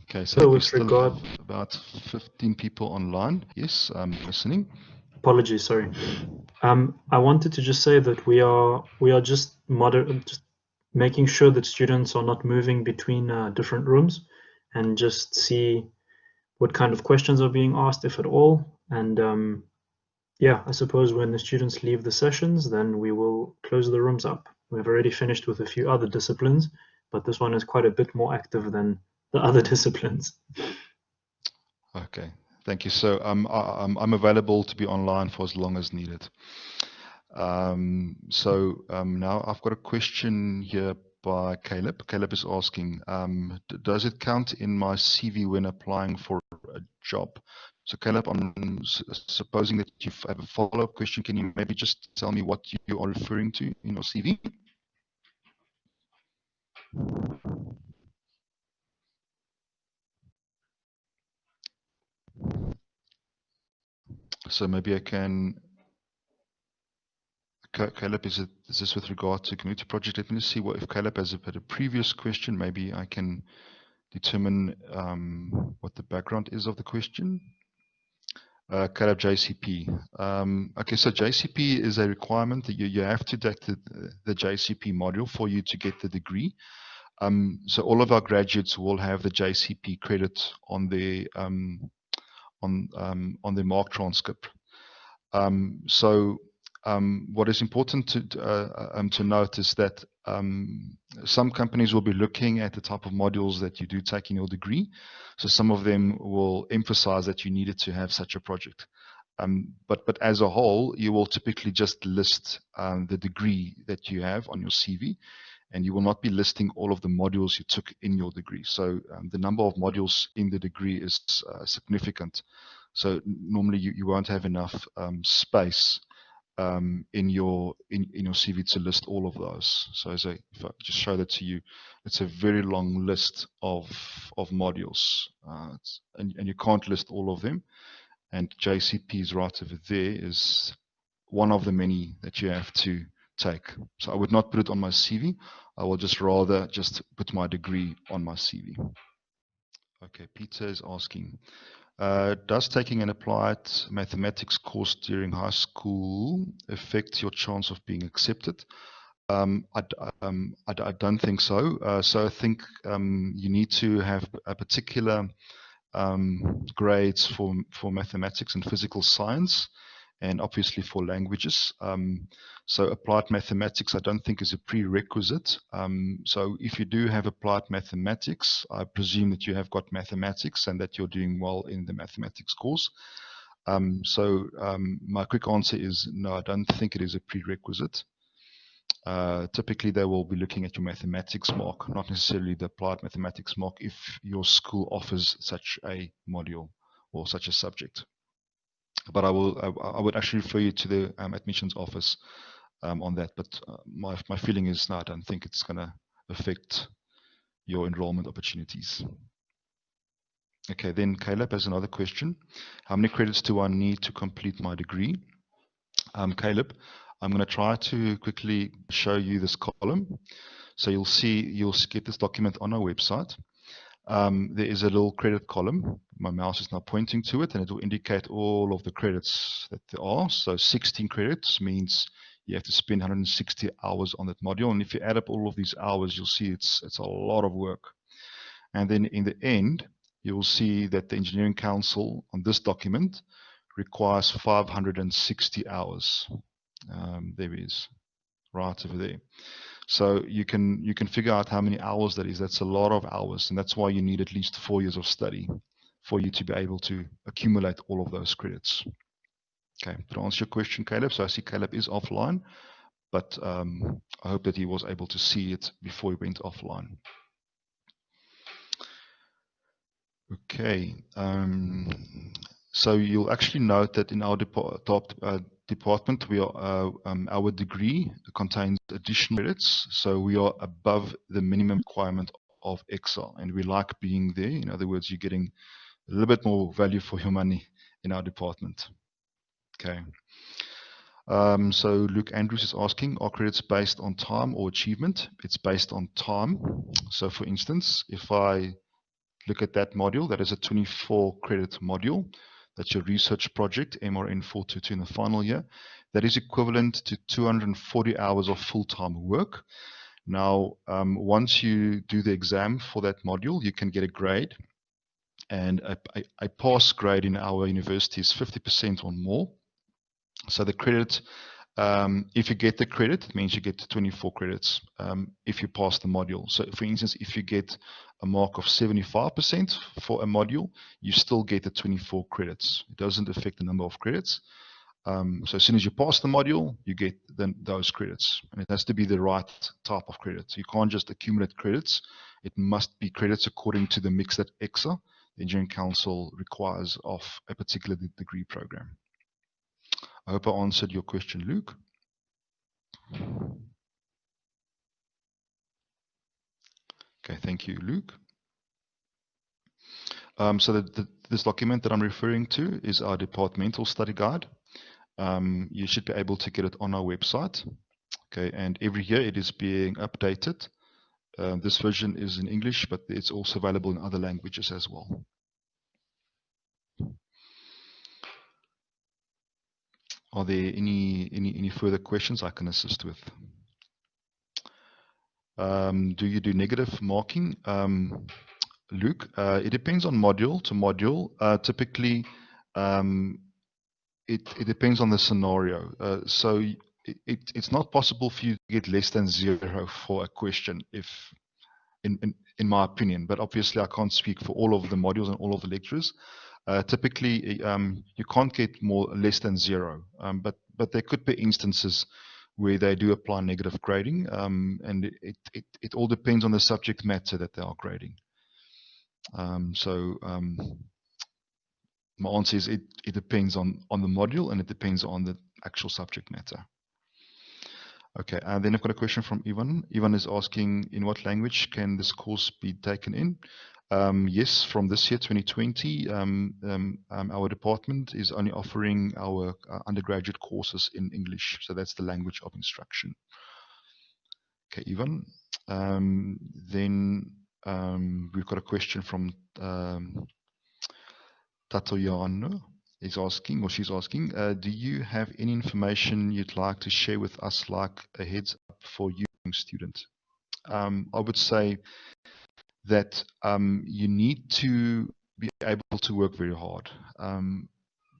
Okay, so we still have about 15 people online. Yes, I'm listening. Apologies, sorry. I wanted to just say that we are just making sure that students are not moving between different rooms, and just see what kind of questions are being asked, if at all. And yeah, I suppose when the students leave the sessions, then we will close the rooms up. We've already finished with a few other disciplines, but this one is quite a bit more active than the other disciplines. Okay, thank you. So I'm available to be online for as long as needed. Now I've got a question here by Caleb. Caleb is asking, does it count in my CV when applying for a job? So Caleb, I'm supposing that you have a follow-up question. Can you maybe just tell me what you are referring to in your CV? So maybe I can, Caleb, is this with regard to community project? Let me just see if Caleb has had a previous question. Maybe I can determine what the background is of the question. Caleb, JCP. Okay, so JCP is a requirement that you have to take the JCP module for you to get the degree. So all of our graduates will have the JCP credit on their mark transcript. What is important to note is that some companies will be looking at the type of modules that you do take in your degree. So some of them will emphasize that you needed to have such a project. But as a whole, you will typically just list the degree that you have on your CV, and you will not be listing all of the modules you took in your degree. So the number of modules in the degree is significant. So normally you won't have enough space in your CV to list all of those. So if I just show that to you, it's a very long list of modules, and you can't list all of them. And JCP is right over there is one of the many that you have to take. So I would not put it on my CV. I will just rather just put my degree on my CV. Okay, Peter is asking, does taking an applied mathematics course during high school affect your chance of being accepted? I don't think so. So I think you need to have a particular grades for mathematics and physical science, and obviously for languages. So applied mathematics, I don't think is a prerequisite. So if you do have applied mathematics, I presume that you have got mathematics and that you're doing well in the mathematics course. My quick answer is no, I don't think it is a prerequisite. Typically, they will be looking at your mathematics mark, not necessarily the applied mathematics mark, if your school offers such a module or such a subject. But I would actually refer you to the admissions office on that. But my feeling is no, I don't think it's going to affect your enrollment opportunities. Okay, then Caleb has another question. How many credits do I need to complete my degree? Caleb, I'm going to try to quickly show you this column. So you'll get this document on our website. There is a little credit column. My mouse is now pointing to it, and it will indicate all of the credits that there are. So 16 credits means you have to spend 160 hours on that module. And if you add up all of these hours, you'll see it's a lot of work. And then in the end, you will see that the Engineering Council on this document requires 560 hours. There it is, right over there. So you can figure out how many hours that is. That's a lot of hours, and that's why you need at least 4 years of study for you to be able to accumulate all of those credits. Okay, to answer your question, Caleb. So I see Caleb is offline, but I hope that he was able to see it before he went offline. Okay, so you'll actually note that in our department, we are our degree contains additional credits, so we are above the minimum requirement of Excel, and we like being there. In other words, you're getting a little bit more value for your money in our department. Okay. So Luke Andrews is asking, are credits based on time or achievement? It's based on time. So for instance, if I look at that module, that is a 24 credit module. That's your research project, MRN 422 in the final year. That is equivalent to 240 hours of full-time work. Now, once you do the exam for that module, you can get a grade. And a pass grade in our university is 50% or more. So the credit, if you get the credit, it means you get 24 credits if you pass the module. So for instance, if you get a mark of 75% for a module, you still get the 24 credits. It doesn't affect the number of credits. So as soon as you pass the module, you get those credits. And it has to be the right type of credits. You can't just accumulate credits. It must be credits according to the mix that EXA, the Engineering Council, requires of a particular degree program. I hope I answered your question, Luke. Okay, thank you, Luke. So this document that I'm referring to is our departmental study guide. You should be able to get it on our website. Okay, and every year it is being updated. This version is in English, but it's also available in other languages as well. Are there any further questions I can assist with? Do you do negative marking? Luke, it depends on module to module. Typically, it depends on the scenario. So it's not possible for you to get less than 0 for a question, if in my opinion. But obviously, I can't speak for all of the modules and all of the lecturers. Typically, you can't get less than 0. But there could be instances where they do apply negative grading, and it all depends on the subject matter that they are grading. My answer is it depends on the module, and it depends on the actual subject matter. Okay, and then I've got a question from Ivan. Ivan is asking, in what language can this course be taken in? Yes, from this year, 2020, our department is only offering our undergraduate courses in English. So that's the language of instruction. Okay, Ivan. Then we've got a question from Tatoyano. Is asking, or she's asking, do you have any information you'd like to share with us, like a heads up for you, student? I would say that you need to be able to work very hard.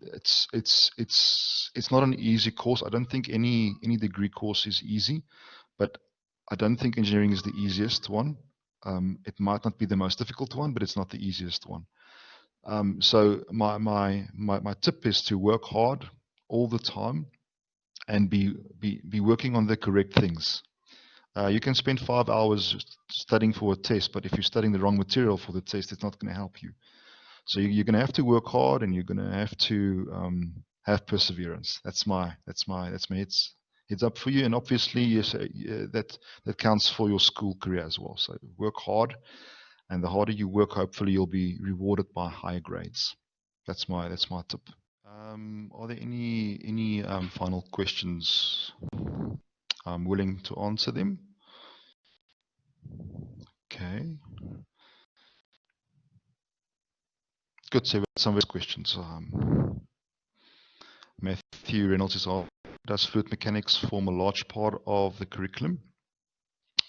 It's not an easy course. I don't think any degree course is easy, but I don't think engineering is the easiest one. It might not be the most difficult one, but it's not the easiest one. So my tip is to work hard all the time and be working on the correct things. You can spend 5 hours studying for a test, but if you're studying the wrong material for the test, it's not going to help you. So you're going to have to work hard, and you're going to have to have perseverance. That's my heads up for you. And obviously, yes, that counts for your school career as well. So work hard. And the harder you work, hopefully you'll be rewarded by higher grades. That's my tip. Are there any final questions? I'm willing to answer them. Okay. Good. So we have some questions. Matthew Reynolds is asking, does fluid mechanics form a large part of the curriculum?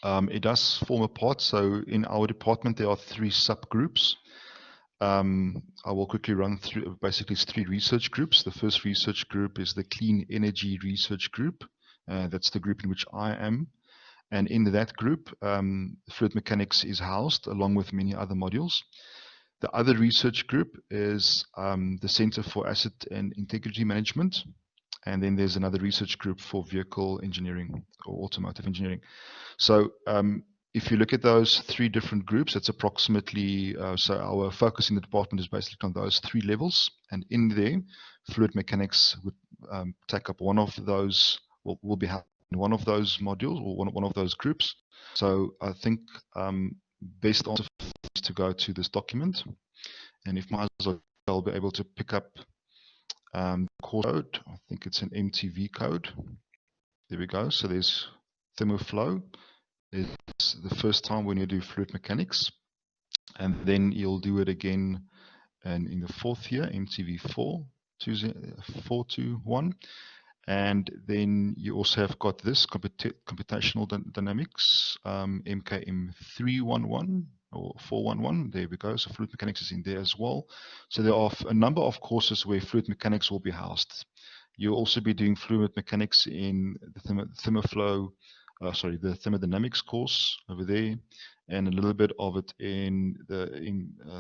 It does form a part. So in our department, there are 3 subgroups. I will quickly run through. Basically, it's 3 research groups. The first research group is the Clean Energy Research Group. That's the group in which I am. And in that group, fluid mechanics is housed along with many other modules. The other research group is the Center for Asset and Integrity Management. And then there's another research group for vehicle engineering or automotive engineering. So if you look at those 3 different groups, it's approximately, so our focus in the department is basically on those 3 levels. And in there, fluid mechanics would take up one of those, will be in one of those modules or one of those groups. So I think best answer is to go to this document. And if my I'll be able to pick up course code. I think it's an MTV code. There we go. So there's thermoflow. It's the first time when you do fluid mechanics, and then you'll do it again and in the fourth year, MTV 421. And then you also have got this computational dynamics, MKM 311 or 411. There we go. So fluid mechanics is in there as well. So there are a number of courses where fluid mechanics will be housed. You'll also be doing fluid mechanics in the the thermodynamics course over there, and a little bit of it in the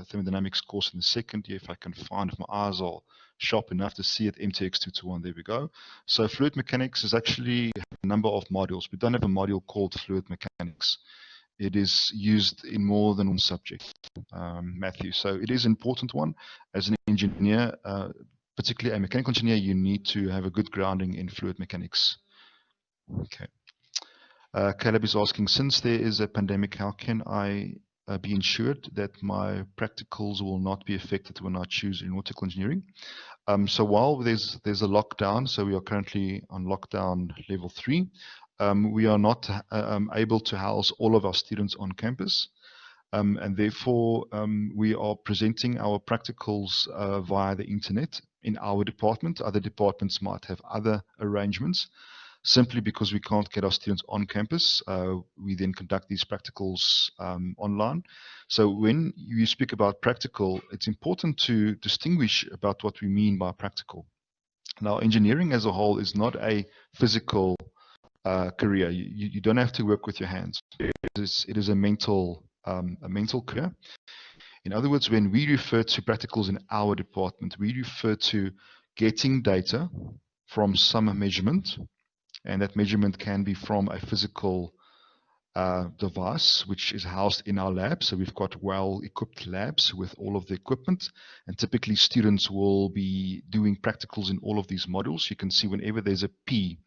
thermodynamics course in the second year, if I can find, if my eyes are sharp enough to see it, MTX 221. There we go. So fluid mechanics is actually a number of modules. We don't have a module called fluid mechanics. It is used in more than one subject, Matthew. So it is an important one. As an engineer, particularly a mechanical engineer, you need to have a good grounding in fluid mechanics. Okay. Caleb is asking, since there is a pandemic, how can I be ensured that my practicals will not be affected when I choose aeronautical engineering? So while there's a lockdown, so we are currently on lockdown level 3, we are not able to house all of our students on campus. And therefore, we are presenting our practicals via the internet in our department. Other departments might have other arrangements. Simply because we can't get our students on campus, we then conduct these practicals online. So when you speak about practical, it's important to distinguish about what we mean by practical. Now, engineering as a whole is not a physical career. You don't have to work with your hands. It is a mental career. In other words, when we refer to practicals in our department, we refer to getting data from some measurement, and that measurement can be from a physical device which is housed in our lab. So we've got well-equipped labs with all of the equipment, and typically students will be doing practicals in all of these modules. You can see whenever there's a P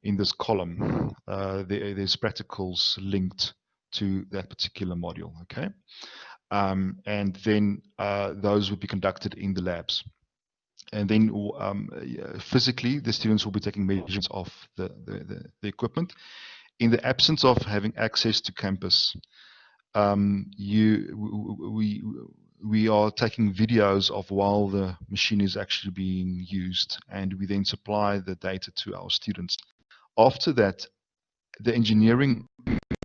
in this column, there's practicals linked to that particular module. Okay, and then those would be conducted in the labs. And then physically, the students will be taking measurements of the equipment. In the absence of having access to campus, we are taking videos of while the machine is actually being used, and we then supply the data to our students. After that, the engineering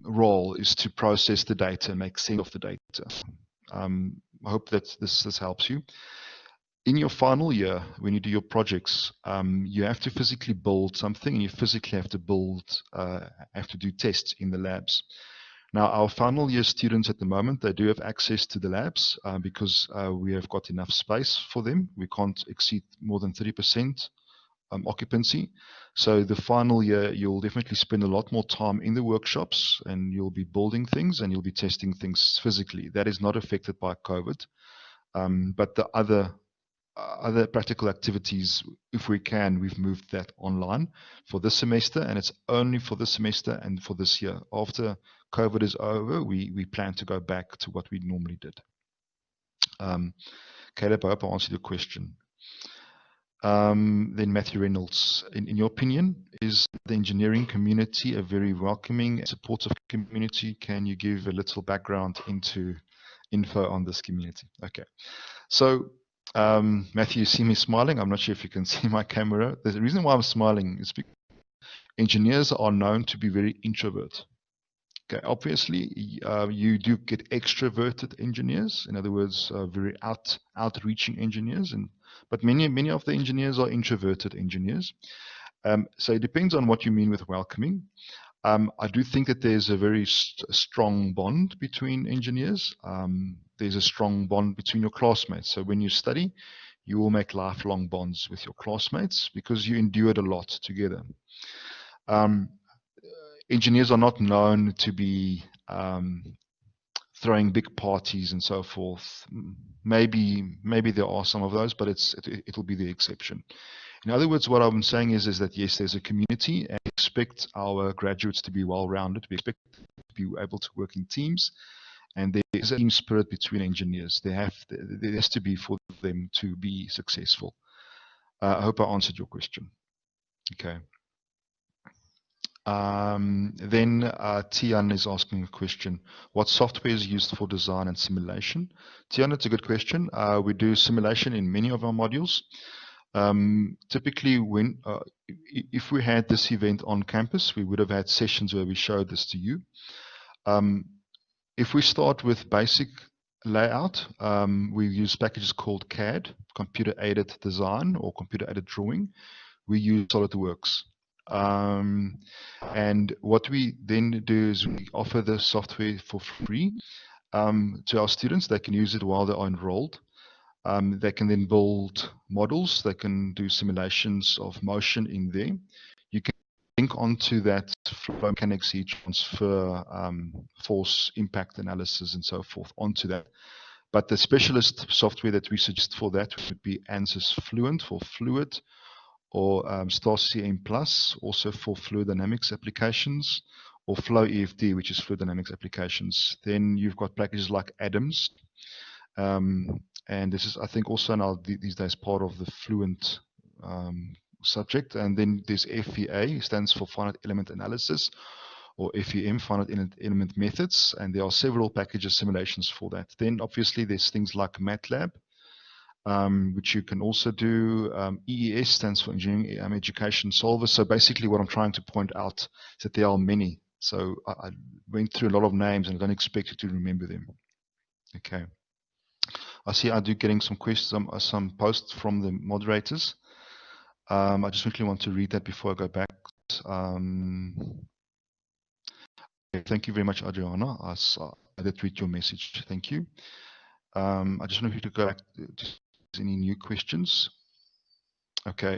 role is to process the data and make sense of the data. I hope that this helps you. In your final year, when you do your projects, you have to physically build something, and you physically have to do tests in the labs. Now, our final year students at the moment, they do have access to the labs because we have got enough space for them. We can't exceed more than 30% occupancy. So the final year, you'll definitely spend a lot more time in the workshops, and you'll be building things, and you'll be testing things physically. That is not affected by COVID. But the other practical activities, if we can, we've moved that online for this semester, and it's only for this semester and for this year. After COVID is over, we plan to go back to what we normally did. Caleb, I hope I answered your question. Then Matthew Reynolds, in your opinion, is the engineering community a very welcoming and supportive community? Can you give a little background info on this community? Okay, so Matthew, you see me smiling. I'm not sure if you can see my camera. The reason why I'm smiling is because engineers are known to be very introvert. Okay, obviously, you do get extroverted engineers. In other words, very outreaching engineers, but many of the engineers are introverted engineers. So it depends on what you mean with welcoming. I do think that there's a very strong bond between engineers. There's a strong bond between your classmates. So when you study, you will make lifelong bonds with your classmates because you endured a lot together. Engineers are not known to be throwing big parties and so forth. Maybe there are some of those, but it'll be the exception. In other words, what I'm saying is that yes, there's a community, and we expect our graduates to be well-rounded. We expect to be able to work in teams, and there is a team spirit between engineers. There has to be for them to be successful. I hope I answered your question. Okay. Then Tian is asking a question. What software is used for design and simulation? Tian, it's a good question. We do simulation in many of our modules. Typically, if we had this event on campus, we would have had sessions where we showed this to you. If we start with basic layout, we use packages called CAD, computer-aided design or computer-aided drawing. We use SolidWorks. And what we then do is we offer the software for free to our students. They can use it while they are enrolled. They can then build models. They can do simulations of motion in there. You can link onto that flow mechanics heat transfer, force impact analysis, and so forth onto that. But the specialist software that we suggest for that would be ANSYS Fluent for fluid, or StarCM Plus, also for fluid dynamics applications, or Flow EFD, which is fluid dynamics applications. Then you've got packages like Adams, and this is, I think, also now these days part of the Fluent subject. And then there's FEA, stands for Finite Element Analysis, or FEM, Finite Element Methods, and there are several packages simulations for that. Then obviously there's things like MATLAB, which you can also do. EES stands for Engineering Education Solver. So basically what I'm trying to point out is that there are many. So I went through a lot of names and I don't expect you to remember them. Okay. I see I do getting some questions, some posts from the moderators. I just quickly want to read that before I go back. Thank you very much, Adriana. I did read your message. Thank you. I just want to go back to any new questions. Okay.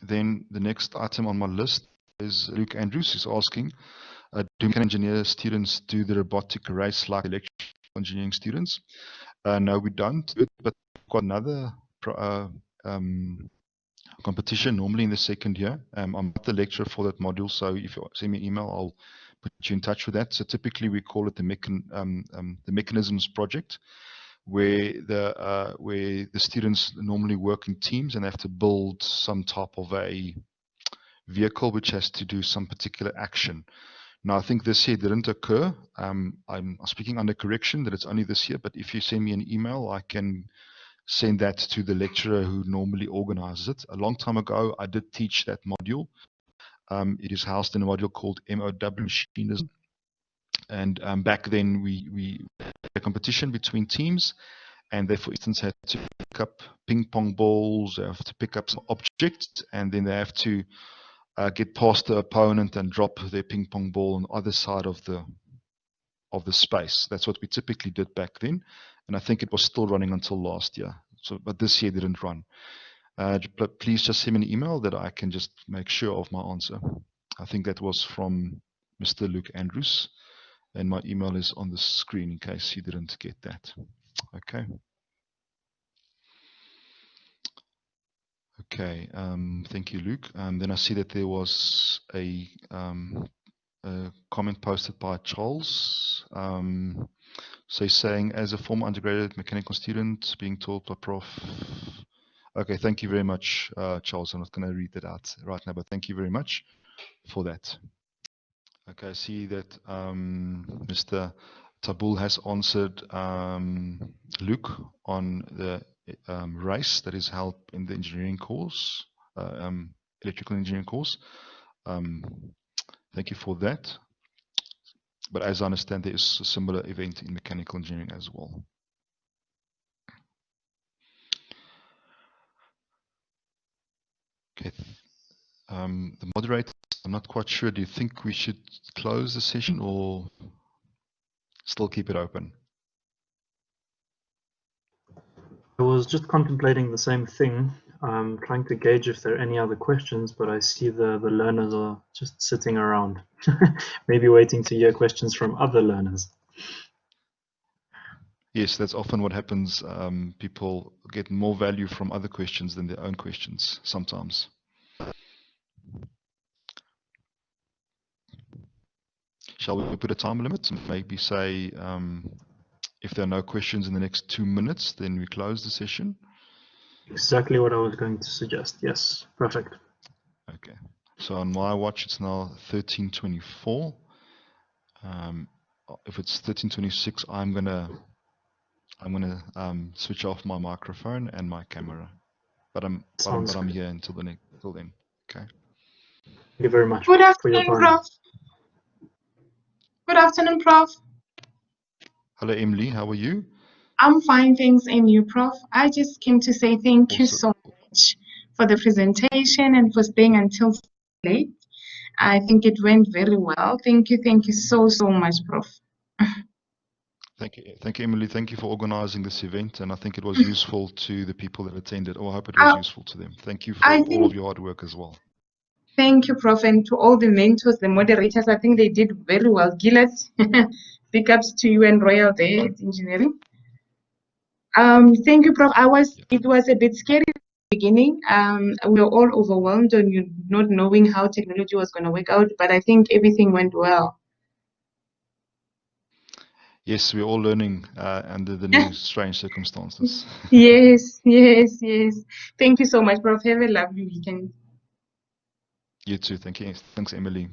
Then the next item on my list is Luke Andrews is asking, do mechanical engineer students do the robotic race like electrical engineering students? No, we don't, but we've got another competition normally in the second year. I'm not the lecturer for that module, so if you send me an email, I'll put you in touch with that. So typically we call it the mechanisms project, where the students normally work in teams and they have to build some type of a vehicle which has to do some particular action. Now, I think this year didn't occur. I'm speaking under correction that it's only this year, but if you send me an email, I can send that to the lecturer who normally organizes it. A long time ago, I did teach that module. It is housed in a module called MOW, Machine Design. And back then, we had a competition between teams, and they, for instance, had to pick up ping pong balls, they have to pick up some objects, and then they have to get past the opponent and drop their ping pong ball on the other side of the space. That's what we typically did back then, and I think it was still running until last year. So, but this year didn't run. But please just send me an email that I can just make sure of my answer. I think that was from Mr. Luke Andrews, and my email is on the screen in case you didn't get that. Okay. Okay, thank you, Luke. Then I see that there was a comment posted by Charles. So he's saying, as a former undergraduate mechanical student being taught by Prof. Okay, thank you very much, Charles. I'm not going to read that out right now, but thank you very much for that. Okay, I see that Mr. Tabul has answered Luke on the race that is held in the engineering course, electrical engineering course. Thank you for that. But as I understand, there is a similar event in mechanical engineering as well. Okay. The moderator, I'm not quite sure. Do you think we should close the session or still keep it open? I was just contemplating the same thing, trying to gauge if there are any other questions, but I see the learners are just sitting around, maybe waiting to hear questions from other learners. Yes, that's often what happens. People get more value from other questions than their own questions sometimes. Shall we put a time limit? Maybe say if there are no questions in the next 2 minutes, then we close the session. Exactly what I was going to suggest. Yes, perfect. Okay. So on my watch, it's now 13:24. If it's 13:26, I'm gonna switch off my microphone and my camera. But I'm here until then. Okay. Thank you very much. Good for your afternoon, time. Prof. Good afternoon, Prof. Hello, Emily. How are you? I'm fine, thanks. And you, Prof? I just came to say thank you so much for the presentation and for staying until late. I think it went very well. Thank you so much, Prof. Thank you, Emily. Thank you for organizing this event, and I think it was useful to the people that attended. I hope it was useful to them. Thank you for all of your hard work as well. Thank you, Prof, and to all the mentors, the moderators. I think they did very well. Gillett, big ups to you and Royal there at engineering. Thank you, Prof. It was a bit scary at the beginning. We were all overwhelmed and not knowing how technology was going to work out, but I think everything went well. Yes, we're all learning under the new strange circumstances. Yes. Thank you so much, Prof. Have a lovely weekend. You too. Thank you. Thanks, Emily.